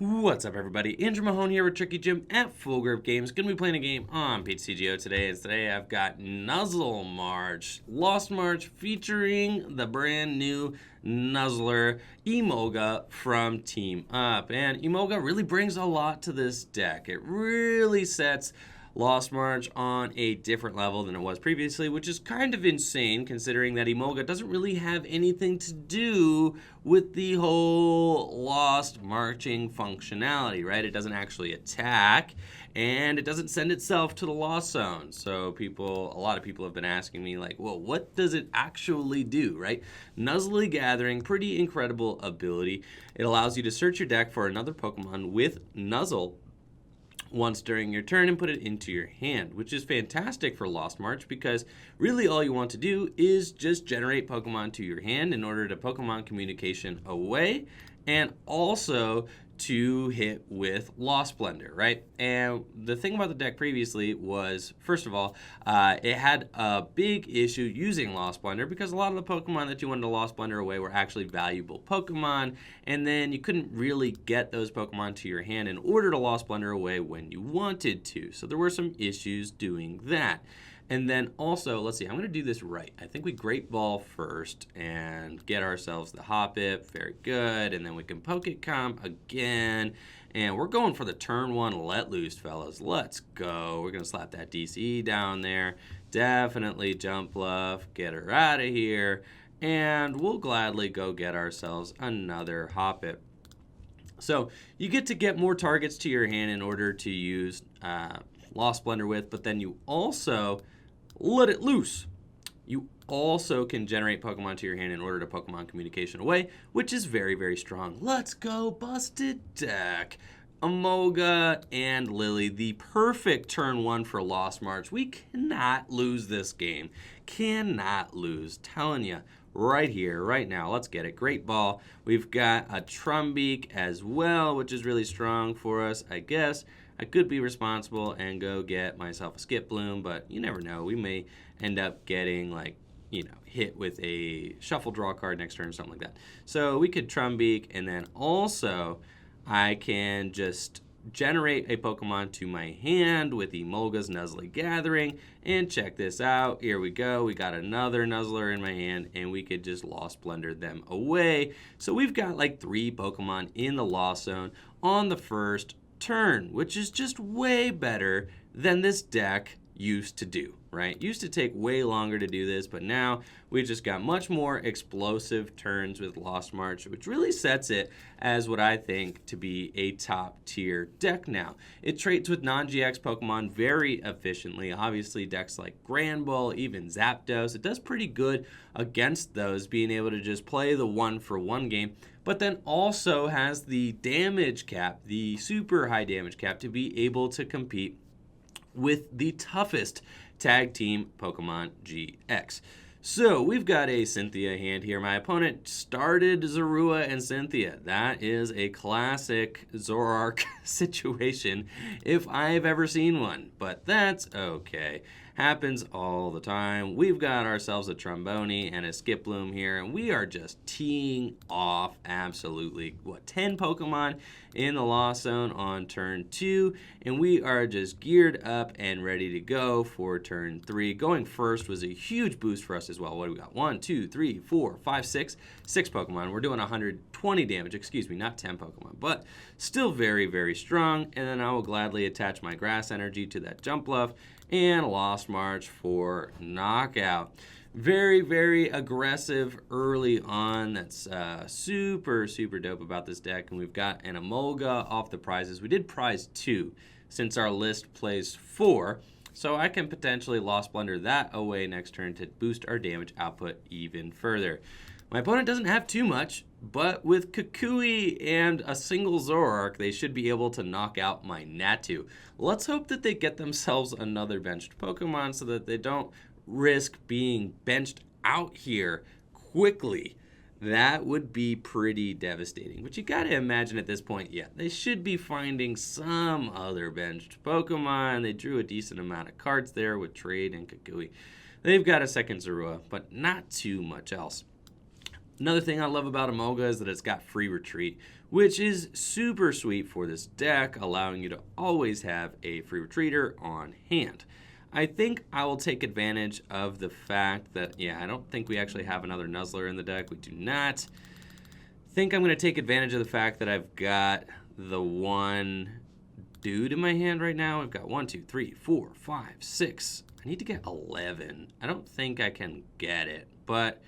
What's up, everybody? Andrew Mahone here with Tricky Jim at Full Grip Games. Gonna be playing a game on TCG today, and today I've got Nuzzle Lost March featuring the brand new Nuzzler Emolga from Team Up. And Emolga really brings a lot to this deck. It really sets Lost March on a different level than it was previously, which is kind of insane considering that Emolga doesn't really have anything to do with the whole Lost Marching functionality, right? It doesn't actually attack, and it doesn't send itself to the Lost Zone. So a lot of people have been asking me, like, well, what does it actually do, right? Nuzzle Gathering, pretty incredible ability. It allows you to search your deck for another Pokemon with Nuzzle once during your turn and put it into your hand, which is fantastic for Lost March because really all you want to do is just generate Pokemon to your hand in order to Pokemon Communication away and also to hit with Lost Blender, right? And the thing about the deck previously was, first of all, it had a big issue using Lost Blender because a lot of the Pokemon that you wanted to Lost Blender away were actually valuable Pokemon, and then you couldn't really get those Pokemon to your hand in order to Lost Blender away when you wanted to. So there were some issues doing that. And then also, let's see, I'm going to do this right. I think we Great Ball first and get ourselves the Hoppip. Very good. And then we can Pokecom again. And we're going for the turn one let loose, fellas. Let's go. We're going to slap that DCE down there. Definitely Jumpluff. Get her out of here. And we'll gladly go get ourselves another Hoppip. So you get to get more targets to your hand in order to use Lost Blender with, but then you also let it loose. You also can generate Pokemon to your hand in order to Pokemon Communication away, which is very, very strong. Let's go, busted deck. Emolga and Lillie, the perfect turn one for Lost March. We cannot lose this game. Cannot lose. Telling you. Right here, right now. Let's get it. Great Ball. We've got a Trumbeak as well, which is really strong for us, I guess. I could be responsible and go get myself a Skiploom, but you never know. We may end up getting, like, hit with a shuffle draw card next turn or something like that. So we could Trumbeak, and then also I can just generate a Pokemon to my hand with Emolga's Nuzzle Gathering, and check this out. Here we go. We got another Nuzzler in my hand, and we could just Lost Blender them away. So we've got like 3 Pokemon in the Lost Zone on the first turn, which is just way better than this deck used to do, right? Used to take way longer to do this, but now we just got much more explosive turns with Lost March, which really sets it as what I think to be a top tier deck now. It trades with non-GX Pokemon very efficiently. Obviously, decks like Great Ball, even Zapdos, it does pretty good against those, being able to just play the 1-for-1 game, but then also has the damage cap, the super high damage cap, to be able to compete with the toughest tag team Pokemon GX. So we've got a Cynthia hand here. My opponent started Zorua and Cynthia. That is a classic Zoroark situation if I've ever seen one, but that's okay. Happens all the time. We've got ourselves a Trombone and a Skiploom here, and we are just teeing off absolutely, 10 Pokemon in the Lost Zone on turn 2, and we are just geared up and ready to go for turn 3. Going first was a huge boost for us as well. What do we got? 1, 2, 3, 4, 5, 6 Pokemon. We're doing 120 damage, excuse me, not 10 Pokemon, but still very, very strong. And then I will gladly attach my Grass Energy to that Jumpluff and Lost March for knockout. Very, very aggressive early on. That's super, super dope about this deck. And we've got an Emolga off the prizes. We did prize 2 since our list plays 4. So I can potentially Lost Blender that away next turn to boost our damage output even further. My opponent doesn't have too much, but with Kukui and a single Zoroark, they should be able to knock out my Natu. Let's hope that they get themselves another benched Pokemon so that they don't risk being benched out here quickly. That would be pretty devastating. But you gotta imagine at this point, yeah, they should be finding some other benched Pokemon. They drew a decent amount of cards there with Trade and Kukui. They've got a second Zorua, but not too much else. Another thing I love about Emolga is that it's got free retreat, which is super sweet for this deck, allowing you to always have a free retreater on hand. I think I will take advantage of the fact that, I don't think we actually have another Nuzzler in the deck. We do not. I think I'm going to take advantage of the fact that I've got the one dude in my hand right now. I've got 1, 2, 3, 4, 5, 6. I need to get 11. I don't think I can get it, but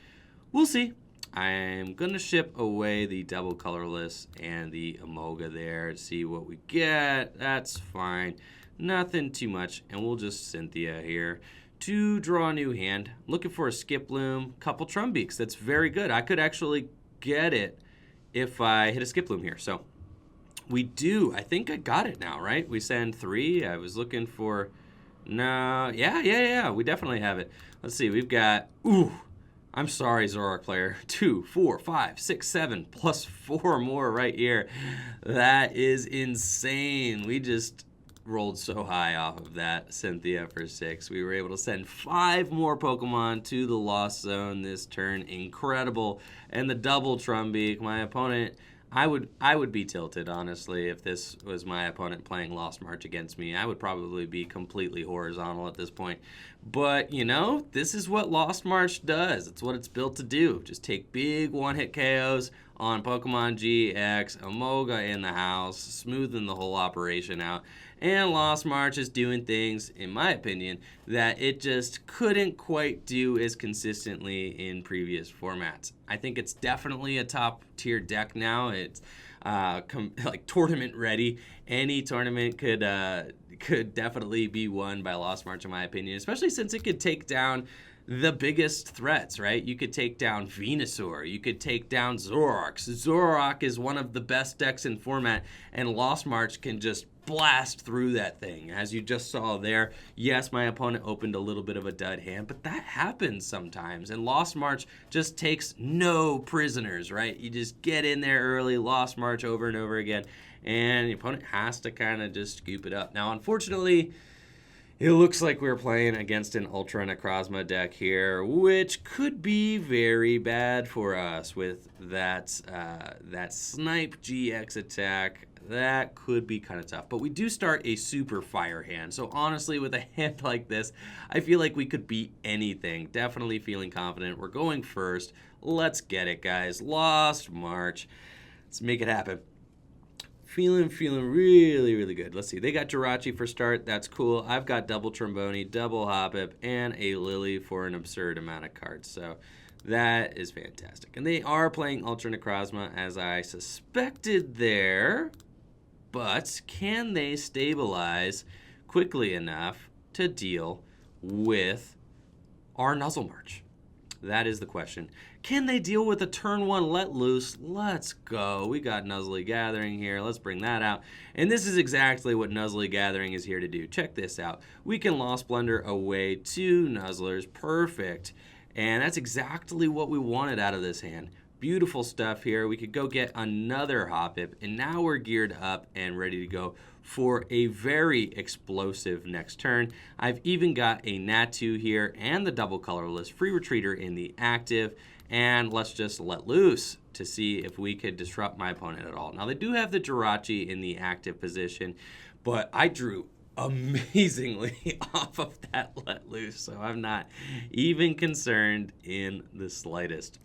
we'll see. I'm going to ship away the double colorless and the Emolga there to see what we get. That's fine. Nothing too much. And we'll just Cynthia here to draw a new hand. Looking for a Skiploom, couple Trumbeaks. That's very good. I could actually get it if I hit a Skiploom here. So we do. I think I got it now, right? We send 3. I was looking for... No. Yeah. We definitely have it. Let's see. We've got... Ooh. I'm sorry, Zoroark player. 2, 4, 5, 6, 7, plus 4 more right here. That is insane. We just rolled so high off of that Cynthia for 6. We were able to send 5 more Pokemon to the Lost Zone this turn. Incredible. And the double Trumbeak. My opponent... I would be tilted, honestly, if this was my opponent playing Lost March against me. I would probably be completely horizontal at this point. But, this is what Lost March does. It's what it's built to do. Just take big one-hit KOs on Pokemon GX, Emolga in the house, smoothing the whole operation out. And Lost March is doing things, in my opinion, that it just couldn't quite do as consistently in previous formats. I think it's definitely a top-tier deck now. It's like tournament ready. Any tournament could definitely be won by Lost March, in my opinion, especially since it could take down the biggest threats, right? You could take down Venusaur. You could take down Zoroark. Zoroark is one of the best decks in format, and Lost March can just blast through that thing. As you just saw there, yes, my opponent opened a little bit of a dud hand, but that happens sometimes, and Lost March just takes no prisoners, right? You just get in there early, Lost March over and over again, and the opponent has to kind of just scoop it up. Now, unfortunately, it looks like we're playing against an Ultra Necrozma deck here, which could be very bad for us with that Snipe GX attack. That could be kind of tough. But we do start a super fire hand. So honestly, with a hand like this, I feel like we could beat anything. Definitely feeling confident. We're going first. Let's get it, guys. Lost March. Let's make it happen. Feeling really, really good. Let's see. They got Jirachi for start. That's cool. I've got double Tromboni, double Hoppip, and a Lillie for an absurd amount of cards. So that is fantastic. And they are playing Ultra Necrozma, as I suspected there. But can they stabilize quickly enough to deal with our Nuzzle March? That is the question. Can they deal with a turn 1 let loose? Let's go. We got Nuzzle Gathering here. Let's bring that out. And this is exactly what Nuzzle Gathering is here to do. Check this out. We can Lost Blunder away 2 Nuzzlers. Perfect. And that's exactly what we wanted out of this hand. Beautiful stuff here. We could go get another Hoppip, and now we're geared up and ready to go for a very explosive next turn. I've even got a Natu here and the double colorless free retreater in the active, and let's just let loose to see if we could disrupt my opponent at all. Now, they do have the Jirachi in the active position, but I drew amazingly off of that let loose, so I'm not even concerned in the slightest.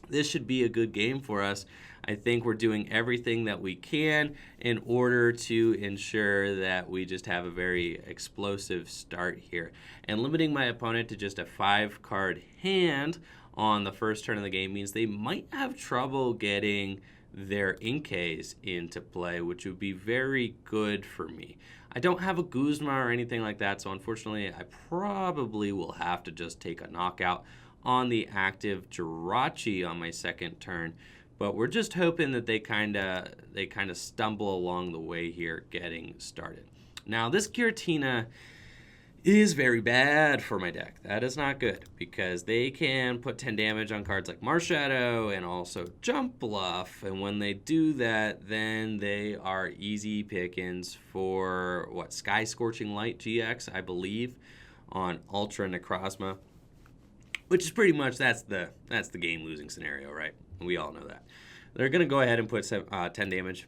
This should be a good game for us. I think we're doing everything that we can in order to ensure that we just have a very explosive start here. And limiting my opponent to just a 5-card hand on the first turn of the game means they might have trouble getting their Inkays into play, which would be very good for me. I don't have a Guzma or anything like that, so unfortunately I probably will have to just take a knockout on the active Jirachi on my second turn, but we're just hoping that they kind of stumble along the way here getting started. Now, this Giratina is very bad for my deck. That is not good because they can put 10 damage on cards like Marshadow and also Jumpluff, and when they do that, then they are easy pickings for Sky Scorching Light GX, I believe, on Ultra Necrozma. which is pretty much that's the game losing scenario, right? We all know that. They're going to go ahead and put 10 damage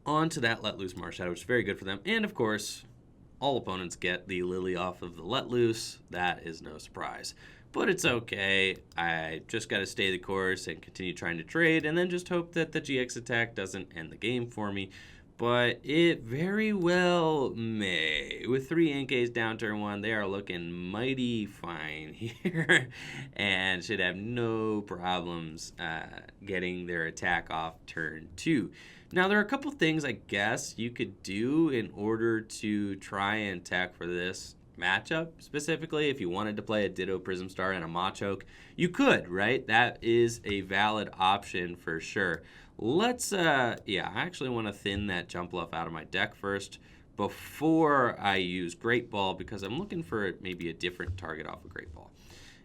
onto that Let Loose Marshadow, which is very good for them. And of course, all opponents get the Lillie off of the Let Loose. That is no surprise. But it's okay. I just got to stay the course and continue trying to trade, and then just hope that the GX attack doesn't end the game for me. But it very well may. With 3 Enkeis down turn 1, they are looking mighty fine here and should have no problems getting their attack off turn 2. Now, there are a couple things I guess you could do in order to try and attack for this matchup. Specifically, if you wanted to play a Ditto Prism Star and a Machoke, you could, right? That is a valid option for sure. Let's, I actually want to thin that Jumpluff out of my deck first before I use Great Ball, because I'm looking for maybe a different target off of Great Ball.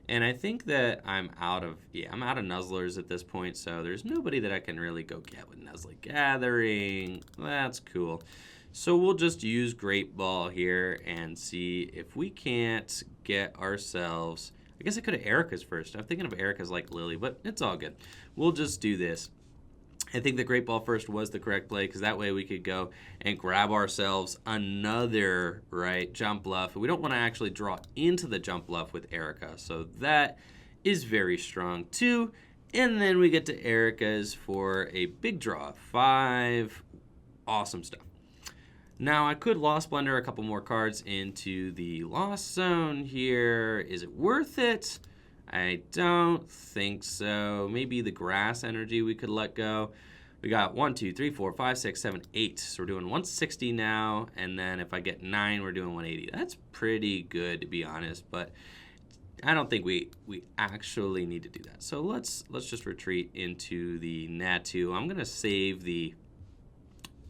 And I think that I'm out of Nuzzlers at this point, so there's nobody that I can really go get with Nuzzle Gathering. That's cool. So we'll just use Great Ball here and see if we can't get ourselves... I guess I could have Erika's first. I'm thinking of Erika's like Lillie, but it's all good. We'll just do this. I think the Great Ball first was the correct play, because that way we could go and grab ourselves another, right, Jumpluff. We don't want to actually draw into the Jumpluff with Erika, so that is very strong too. And then we get to Erika's for a big draw, 5. Awesome stuff. Now, I could Lost Blender a couple more cards into the Lost Zone here. Is it worth it? I don't think so. Maybe the Grass Energy we could let go. We got 1, 2, 3, 4, 5, 6, 7, 8. So we're doing 160 now, and then if I get 9, we're doing 180. That's pretty good, to be honest, but I don't think we actually need to do that. So let's just retreat into the Natu. I'm gonna save the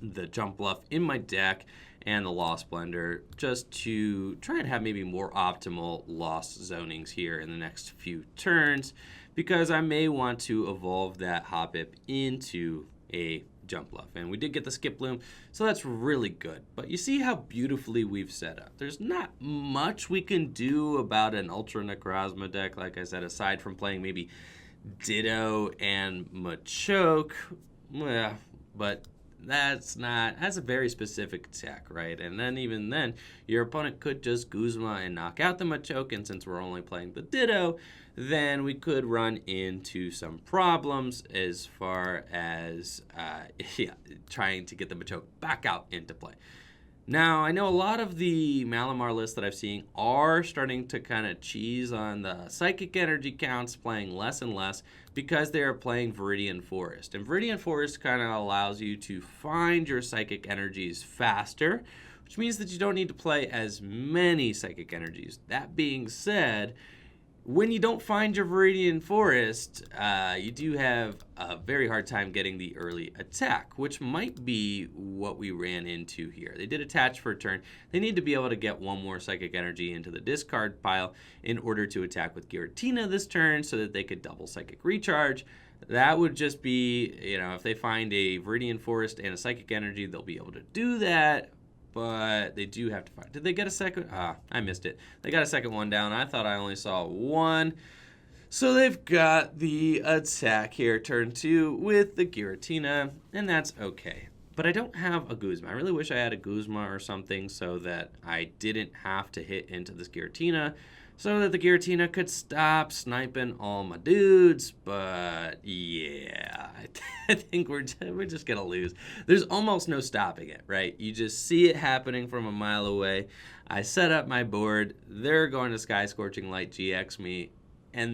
Jumpluff in my deck and the Lost Blender just to try and have maybe more optimal Lost zonings here in the next few turns, because I may want to evolve that Hoppip into a Jumpluff. And we did get the Skiploom, so that's really good. But you see how beautifully we've set up. There's not much we can do about an Ultra Necrozma deck, like I said, aside from playing maybe Ditto and Machoke. Yeah, but that's a very specific attack, right? And then even then, your opponent could just Guzma and knock out the Machoke, and since we're only playing the Ditto, then we could run into some problems as far as trying to get the Machoke back out into play. Now, I know a lot of the Malamar lists that I've seen are starting to kind of cheese on the Psychic Energy counts, playing less and less because they are playing Viridian Forest. And Viridian Forest kind of allows you to find your Psychic Energies faster, which means that you don't need to play as many Psychic Energies. That being said, when you don't find your Viridian Forest, you do have a very hard time getting the early attack, which might be what we ran into here. They did attach for a turn. They need to be able to get one more Psychic Energy into the discard pile in order to attack with Giratina this turn so that they could double Psychic Recharge. That would just be, if they find a Viridian Forest and a Psychic Energy, they'll be able to do that. But they do have to find. Did they get a second? I missed it. They got a second one down. I thought I only saw one. So they've got the attack here, turn 2, with the Giratina, and that's okay. But I don't have a Guzma. I really wish I had a Guzma or something so that I didn't have to hit into this Giratina, so that the Giratina could stop sniping all my dudes. But yeah, I think we're just gonna lose. There's almost no stopping it, right? You just see it happening from a mile away. I set up my board. They're going to Sky Scorching Light GX me, and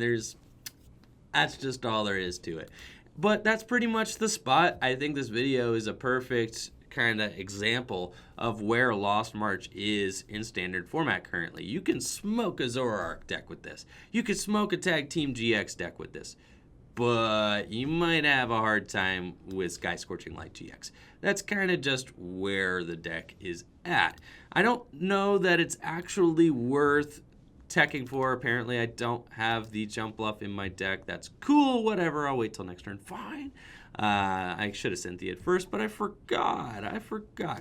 that's just all there is to it. But that's pretty much the spot. I think this video is a perfect kind of example of where Lost March is in standard format currently. You can smoke a Zoroark deck with this. You can smoke a Tag Team GX deck with this. But you might have a hard time with Sky Scorching Light GX. That's kind of just where the deck is at. I don't know that it's actually worth teching for. Apparently I don't have the Jumpluff in my deck. That's cool, whatever. I'll wait till next turn. Fine. I should have Cynthia at first, but I forgot,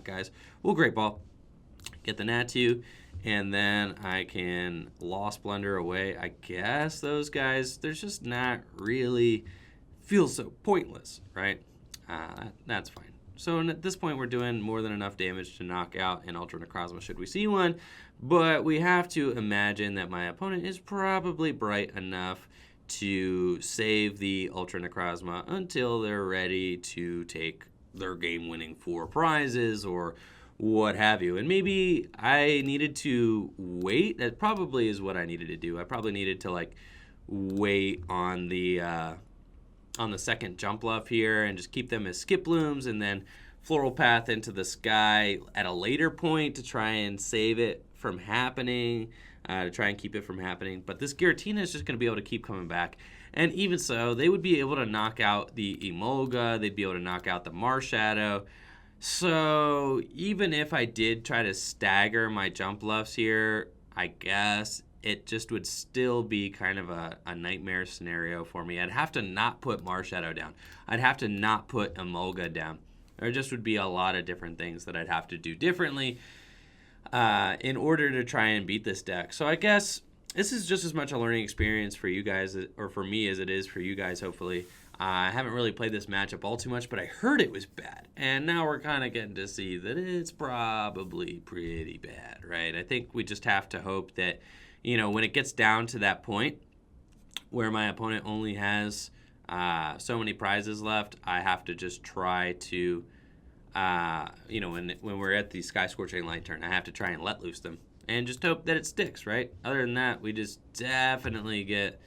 guys. We'll Great Ball, get the Natu, And then I can Lost Blunder away. I guess those guys, there's just not really, feels so pointless, right? That's fine. So at this point, we're doing more than enough damage to knock out an Ultra Necrozma should we see one. But we have to imagine that my opponent is probably bright enough to save the Ultra Necrozma until they're ready to take their game-winning 4 prizes or what have you. And maybe I needed to wait. That probably is what I needed to do. I probably needed to like wait on the second Jumpluff here and just keep them as Skiplooms and then Floral Path into the sky at a later point to try and save it from happening, to try and keep it from happening. But this Giratina is just going to be able to keep coming back. And even so, they would be able to knock out the Emolga. They'd be able to knock out the Marshadow. So even if I did try to stagger my Jumpluffs here, I guess it just would still be kind of a nightmare scenario for me. I'd have to not put Marshadow down. I'd have to not put Emolga down. There just would be a lot of different things that I'd have to do differently in order to try and beat this deck. So I guess this is just as much a learning experience for you guys, or for me, as it is for you guys, hopefully. I haven't really played this matchup all too much, but I heard it was bad. And now we're kind of getting to see that it's probably pretty bad, right? I think we just have to hope that, you know, when it gets down to that point where my opponent only has so many prizes left, I have to just try to, you know, when we're at the Sky Scorching Light turn, I have to try and let loose them and just hope that it sticks, right? Other than that, we just definitely get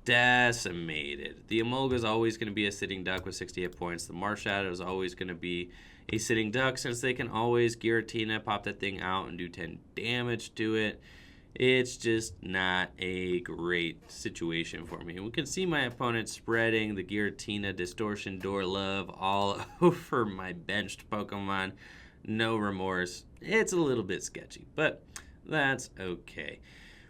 decimated. The Emolga is always going to be a sitting duck with 68 points. The Marshadow is always going to be a sitting duck since they can always Giratina, pop that thing out, and do 10 damage to it. It's just not a great situation for me. We can see my opponent spreading the Giratina Distortion Door Love all over my benched Pokemon. No remorse. It's a little bit sketchy, but that's okay.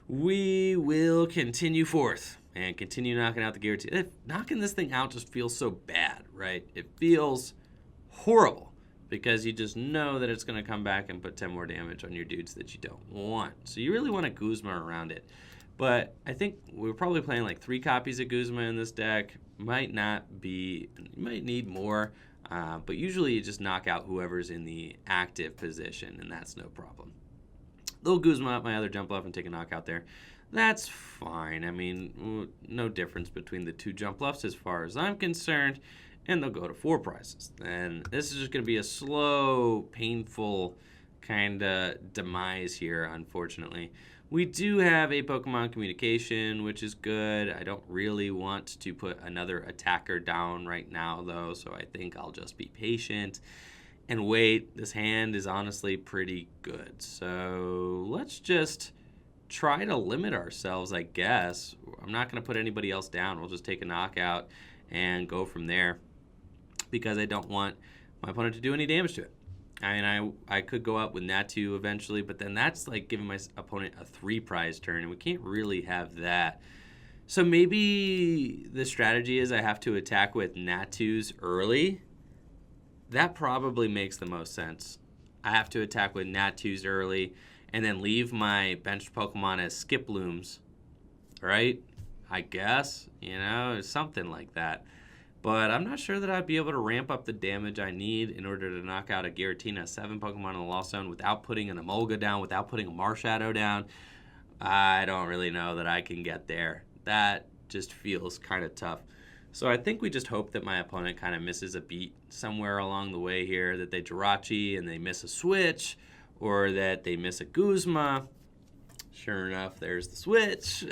We will continue forth and continue knocking out the Giratina. Knocking this thing out just feels so bad, right? It feels horrible because you just know that it's going to come back and put 10 more damage on your dudes that you don't want. So you really want a Guzma around it. But I think we're probably playing like 3 copies of Guzma in this deck. Might not be, you might need more. But usually you just knock out whoever's in the active position, and that's no problem. They'll Guzma up my other Jumpluff and take a knockout there. That's fine. I mean, no difference between the 2 Jumpluffs as far as I'm concerned. And they'll go to 4 prizes. And this is just going to be a slow, painful kind of demise here, unfortunately. We do have a Pokemon Communication, which is good. I don't really want to put another attacker down right now, though, so I think I'll just be patient and wait. This hand is honestly pretty good. So let's just try to limit ourselves, I guess. I'm not going to put anybody else down. We'll just take a knockout and go from there because I don't want my opponent to do any damage to it. I mean, I could go up with Natu eventually, but then that's like giving my opponent a 3 prize turn, and we can't really have that. So maybe the strategy is I have to attack with Natus early. That probably makes the most sense. I have to attack with Natus early and then leave my benched Pokemon as Skiplooms, right? I guess, you know, something like that. But I'm not sure that I'd be able to ramp up the damage I need in order to knock out a Giratina, 7 Pokemon in the Lost Zone without putting an Emolga down, without putting a Marshadow down. I don't really know that I can get there. That just feels kind of tough. So I think we just hope that my opponent kind of misses a beat somewhere along the way here, that they Jirachi and they miss a switch, or that they miss a Guzma. Sure enough, there's the switch.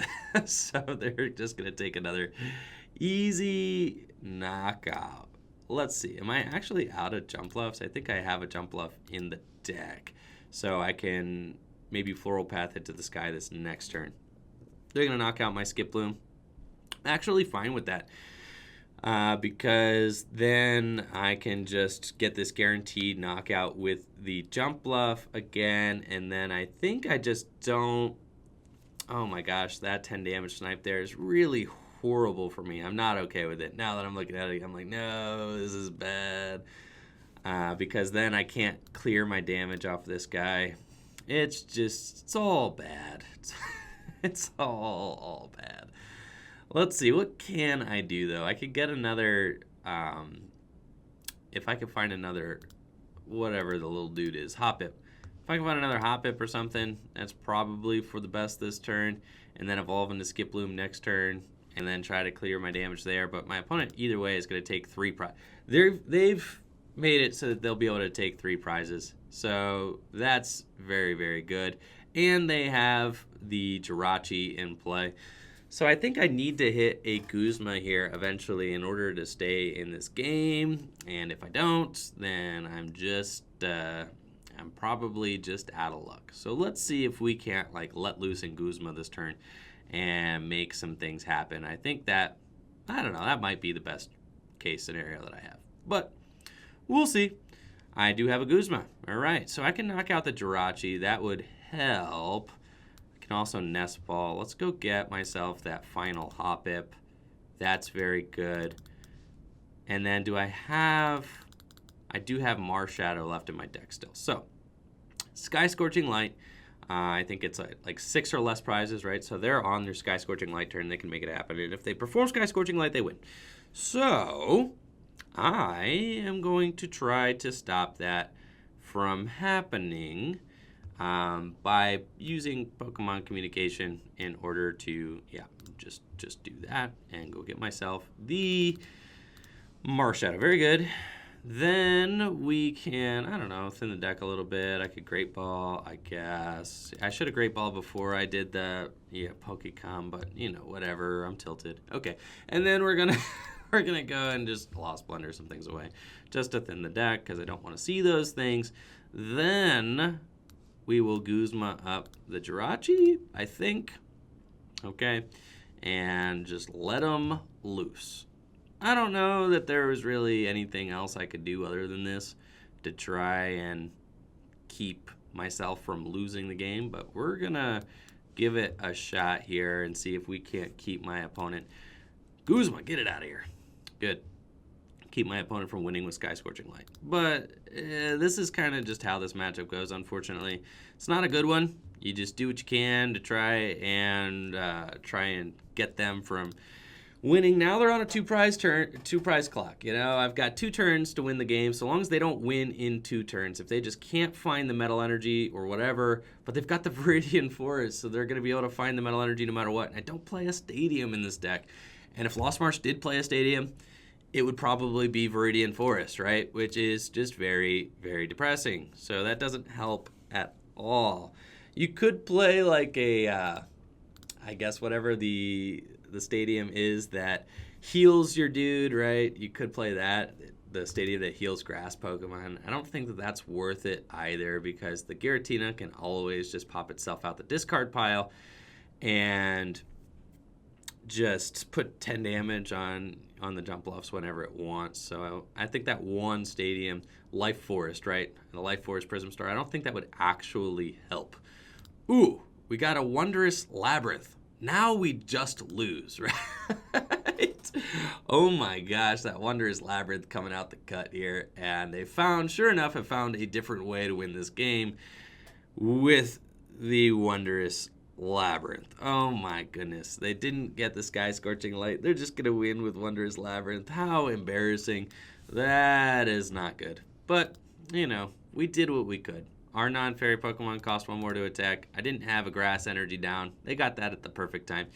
So they're just going to take another easy knockout. Let's see. Am I actually out of Jumpluffs? I think I have a Jumpluff in the deck. So I can maybe Floral Path it to the sky this next turn. They're going to knock out my Skiploom. I'm actually fine with that. Because then I can just get this guaranteed knockout with the Jumpluff again. And then I think I just don't... Oh my gosh, that 10 damage snipe there is really horrible for me. I'm not okay with it. Now that I'm looking at it, I'm like, no, this is bad. Because then I can't clear my damage off this guy. It's all bad. It's all bad. Let's see, what can I do, though? I could get another, if I could find another, whatever the little dude is, Hoppip. If I can find another Hoppip or something, that's probably for the best this turn, and then evolve into Skiploom next turn, and then try to clear my damage there. But my opponent, either way, is going to take 3 prizes. They've made it so that they'll be able to take 3 prizes. So that's very, very good. And they have the Jirachi in play. So I think I need to hit a Guzma here eventually in order to stay in this game. And if I don't, then I'm just, I'm probably just out of luck. So let's see if we can't like let loose in Guzma this turn and make some things happen. I think that, I don't know, that might be the best case scenario that I have. But we'll see. I do have a Guzma. All right, so I can knock out the Jirachi. That would help. I can also Nest Ball. Let's go get myself that final Hoppip. That's very good. And then do I have... I do have Marshadow left in my deck still. So, Sky Scorching Light. I think it's like 6 or less prizes, right? So they're on their Sky Scorching Light turn. They can make it happen. And if they perform Sky Scorching Light, they win. So, I am going to try to stop that from happening by using Pokemon Communication in order to, yeah, just do that and go get myself the Marshadow. Very good. Then we can, I don't know, thin the deck a little bit. I could Great Ball, I guess. I should have Great Ball before I did the, Pokecom, but, whatever. I'm tilted. Okay. And then we're going to... We're going to go and just Lost Blender some things away just to thin the deck because I don't want to see those things. Then we will Guzma up the Jirachi, I think. Okay. And just let them loose. I don't know that there was really anything else I could do other than this to try and keep myself from losing the game, but we're going to give it a shot here and see if we can't keep my opponent. Guzma, get it out of here. Good. Keep my opponent from winning with Sky Scorching Light. But this is kind of just how this matchup goes, unfortunately. It's not a good one. You just do what you can to try and get them from winning. Now they're on a 2-prize clock. I've got 2 turns to win the game, so long as they don't win in 2 turns. If they just can't find the Metal Energy or whatever, but they've got the Viridian Forest, so they're going to be able to find the Metal Energy no matter what. And I don't play a Stadium in this deck. And if Lost March did play a Stadium, it would probably be Viridian Forest, right? Which is just very, very depressing. So that doesn't help at all. You could play like a, I guess whatever the Stadium is that heals your dude, right? You could play that, the Stadium that heals grass Pokemon. I don't think that that's worth it either because the Giratina can always just pop itself out the discard pile and just put 10 damage on the Jumpluffs whenever it wants. So I think that one Stadium, Life Forest, right? And the Life Forest Prism Star, I don't think that would actually help. Ooh, we got a Wondrous Labyrinth. Now we just lose, right? Oh my gosh, that Wondrous Labyrinth coming out the cut here. And they sure enough, have found a different way to win this game with the Wondrous Labyrinth. Oh my goodness. They didn't get the Sky Scorching Light. They're just going to win with Wondrous Labyrinth. How embarrassing. That is not good. But, we did what we could. Our non-fairy Pokemon cost 1 more to attack. I didn't have a Grass Energy down. They got that at the perfect time.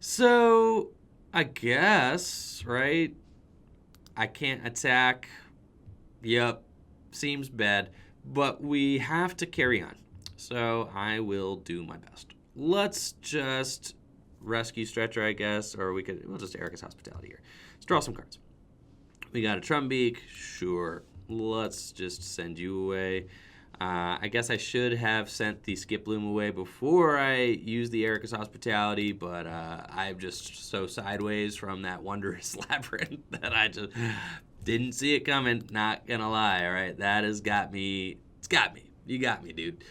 So, I guess, right? I can't attack. Yep. Seems bad. But we have to carry on. So I will do my best. Let's just Rescue Stretcher, I guess, or we'll just Erika's Hospitality here. Let's draw some cards. We got a Trumbeak. Sure. Let's just send you away. I guess I should have sent the Skiploom away before I used the Erika's Hospitality, but I'm just so sideways from that Wondrous Labyrinth that I just didn't see it coming. Not gonna lie, all right? That has got me. It's got me. You got me, dude.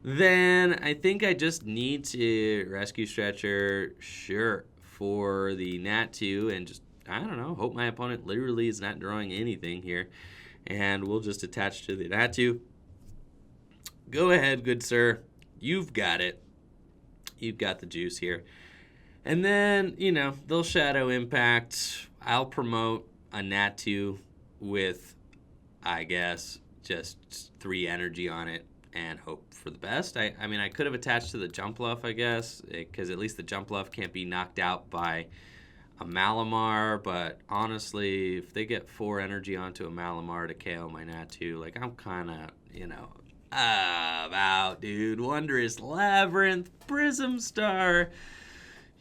Then I think I just need to Rescue Stretcher, sure, for the Natu and just, I don't know, hope my opponent literally is not drawing anything here. And we'll just attach to the Natu. Go ahead, good sir. You've got it. You've got the juice here. And then, you know, they'll Shadow Impact. I'll promote a Natu with, I guess, just 3 energy on it and hope for the best. I mean, I could have attached to the Jumpluff, I guess, because at least the Jumpluff can't be knocked out by a Malamar. But honestly, if they get 4 energy onto a Malamar to KO my Natu, like, I'm kind of, you know, out, dude. Wondrous Labyrinth, Prism Star.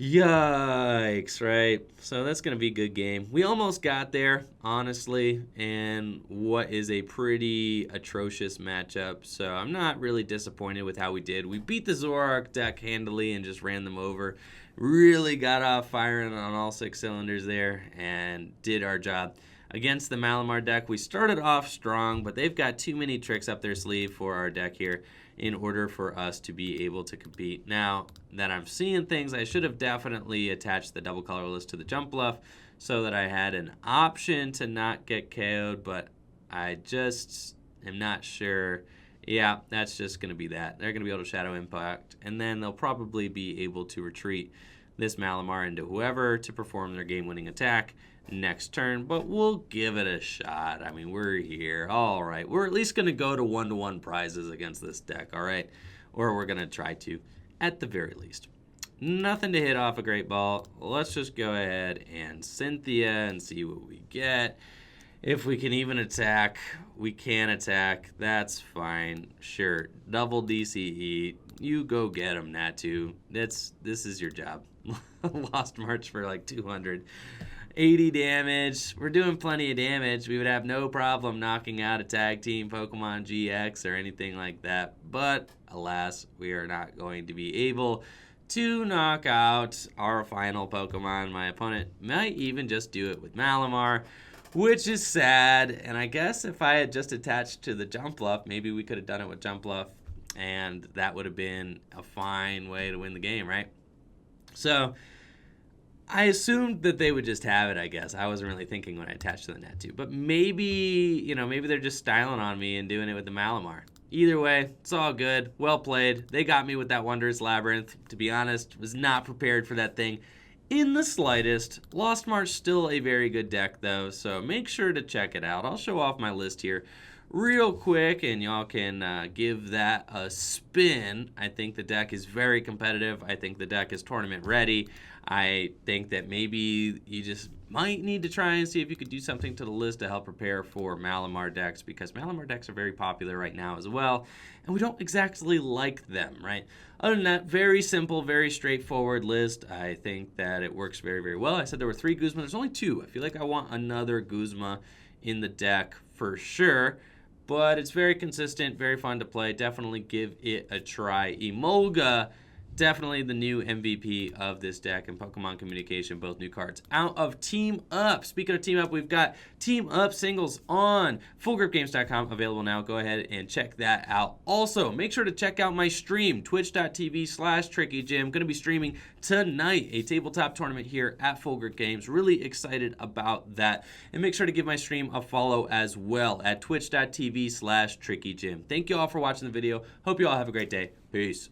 Yikes, right? So that's going to be a good game. We almost got there, honestly, and what is a pretty atrocious matchup. So I'm not really disappointed with how we did. We beat the Zoroark deck handily and just ran them over. Really got off firing on all 6 cylinders there and did our job. Against the Malamar deck, we started off strong, but they've got too many tricks up their sleeve for our deck here in order for us to be able to compete. Now that I'm seeing things, I should have definitely attached the double Colorless to the Jumpluff so that I had an option to not get KO'd, but I just am not sure. Yeah, that's just going to be that. They're going to be able to Shadow Impact, and then they'll probably be able to retreat this Malamar into whoever to perform their game-winning attack next turn, but we'll give it a shot. I mean, we're here. All right. We're at least going to go to 1-to-1 prizes against this deck, all right? Or we're going to try to, at the very least. Nothing to hit off a Great Ball. Let's just go ahead and Cynthia and see what we get. If we can even attack, we can attack. That's fine. Sure. Double DCE. You go get him, Natu. This is your job. Lost March for like 200. 80 damage. We're doing plenty of damage. We would have no problem knocking out a tag team Pokemon GX or anything like that. But alas, we are not going to be able to knock out our final Pokemon. My opponent might even just do it with Malamar, which is sad. And I guess if I had just attached to the Jumpluff, maybe we could have done it with Jumpluff, and that would have been a fine way to win the game, right? So I assumed that they would just have it, I guess. I wasn't really thinking when I attached to the Natu. But maybe, you know, maybe they're just styling on me and doing it with the Malamar. Either way, it's all good. Well played. They got me with that Wondrous Labyrinth. To be honest, was not prepared for that thing in the slightest. Lost March still a very good deck, though, so make sure to check it out. I'll show off my list here real quick, and y'all can give that a spin. I think the deck is very competitive. I think the deck is tournament ready. I think that maybe you just might need to try and see if you could do something to the list to help prepare for Malamar decks, because Malamar decks are very popular right now as well, and we don't exactly like them, right? Other than that, very simple, very straightforward list. I think that it works very, very well. I said there were 3 Guzma. There's only 2. I feel like I want another Guzma in the deck for sure. But it's very consistent, very fun to play. Definitely give it a try. Emolga, definitely the new MVP of this deck, and Pokemon Communication, both new cards out of Team Up. Speaking of Team Up, we've got Team Up singles on FullGripGames.com available now. Go ahead and check that out. Also, make sure to check out my stream, twitch.tv/TrickyJim. Going to be streaming tonight a tabletop tournament here at Full Grip Games. Really excited about that. And make sure to give my stream a follow as well at twitch.tv/TrickyJim. Thank you all for watching the video. Hope you all have a great day. Peace.